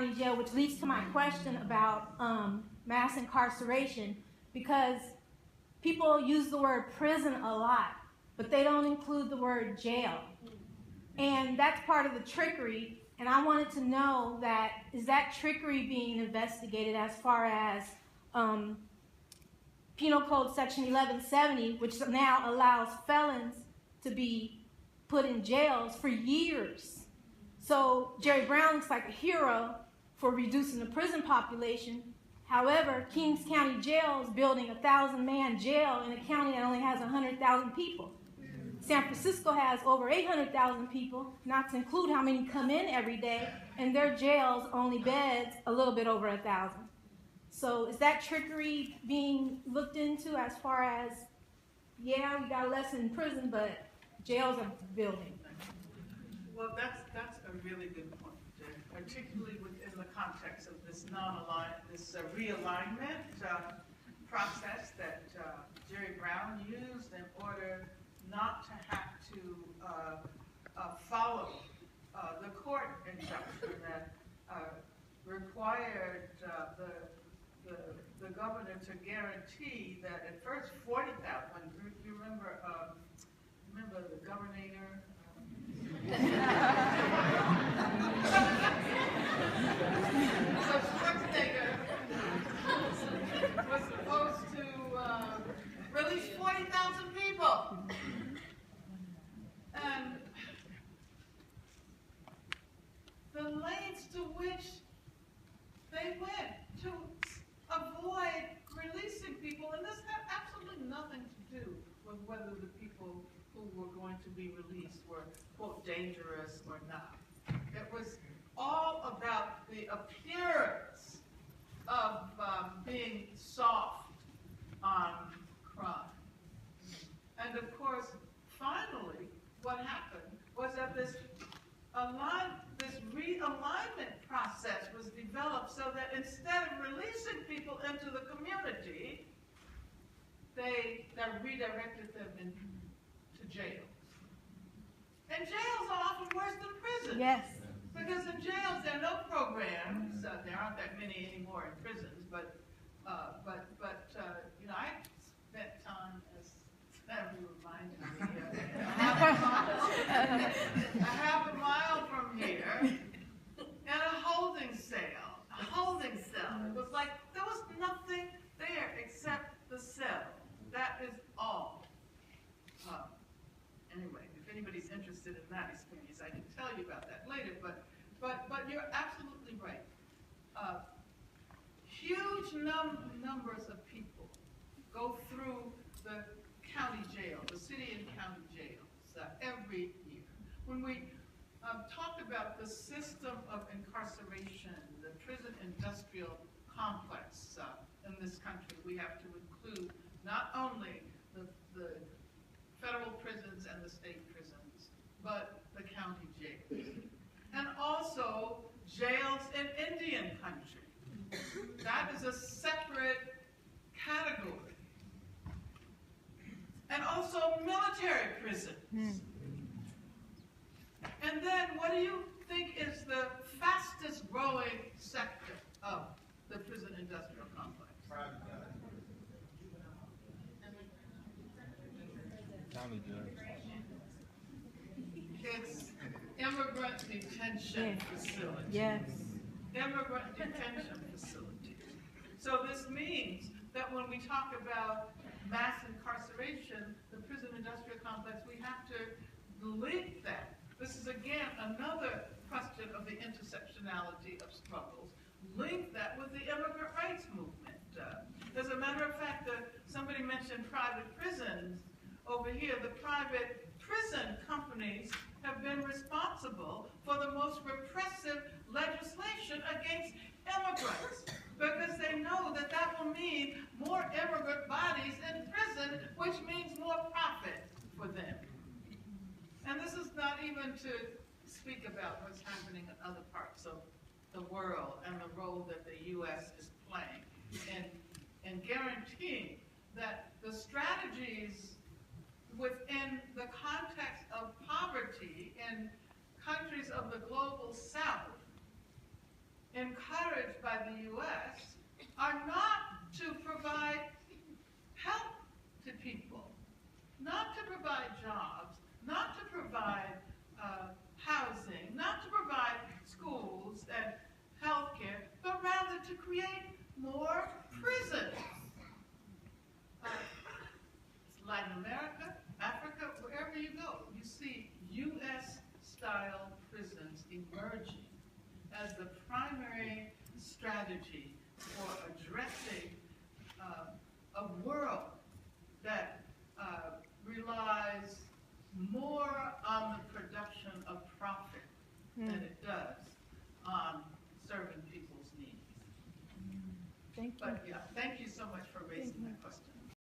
County Jail, which leads to my question about mass incarceration, because people use the word prison a lot, but they don't include the word jail. And that's part of the trickery, and I wanted to know that, is that trickery being investigated as far as Penal Code Section 1170, which now allows felons to be put in jails for years. So Jerry Brown looks like a hero for reducing the prison population. However, Kings County Jail is building a 1,000-man jail in a county that only has 100,000 people. San Francisco has over 800,000 people, not to include how many come in every day, and their jails only beds a little bit over 1,000. So is that trickery being looked into as far as, yeah, we got less in prison, but jails are building? Well, that's a really good point, Jen, particularly within the context of this realignment process that Jerry Brown used in order not to have to follow the court injunction that required the governor to guarantee that at first 40,000. You remember the governor? So Schwarzenegger was supposed to release 40,000 people. And the lengths to which they went to avoid releasing people, and this had absolutely nothing to do with whether the people who were going to be released were, quote, dangerous or not. It was all about the appearance of being soft on crime. And of course, finally, what happened was that this realignment process was developed so that instead of releasing people into the community, they redirected them into jails. And jails are often worse than prisons. Yes. Because in jails there are no programs. There aren't that many anymore in prisons, but you know, I spent time, as Samuel reminded me, a half a mile from here, in a holding cell. It was like there was nothing there except the cell. That is all. Anyway, if anybody's interested in that experience, I can tell you about that later. But you're absolutely right. Huge numbers of people go through the county jail, the city and county jails, every year. When we talk about the system of incarceration, the prison industrial complex in this country, we have to include not only the federal prisons and the state prisons, but the county jails. And also jails in Indian country. That is a separate category. And also military prisons. And then what do you think is the fastest growing sector of the prison industrial complex? It's immigrant detention facilities. Yes. Immigrant detention facilities. So this means that when we talk about mass incarceration, the prison industrial complex, we have to link that. This is again another question of the intersectionality of struggles. Link that with the immigrant rights movement. As a matter of fact, somebody mentioned private prisons. Over here, the private prison companies have been responsible for the most repressive legislation against immigrants because they know that that will mean more immigrant bodies in prison, which means more profit for them. And this is not even to speak about what's happening in other parts of the world and the role that the U.S. is playing in guaranteeing that the strategies within the context of poverty in countries of the global south encouraged by the U.S. are not to provide help to people, not to provide jobs, not to provide housing, not to provide schools and healthcare, but rather to create more prisons. Latin America, Africa, wherever you go, you see U.S.-style prisons emerging as the primary strategy for addressing a world that relies more on the production of profit than it does on serving people's needs. Thank you. But yeah.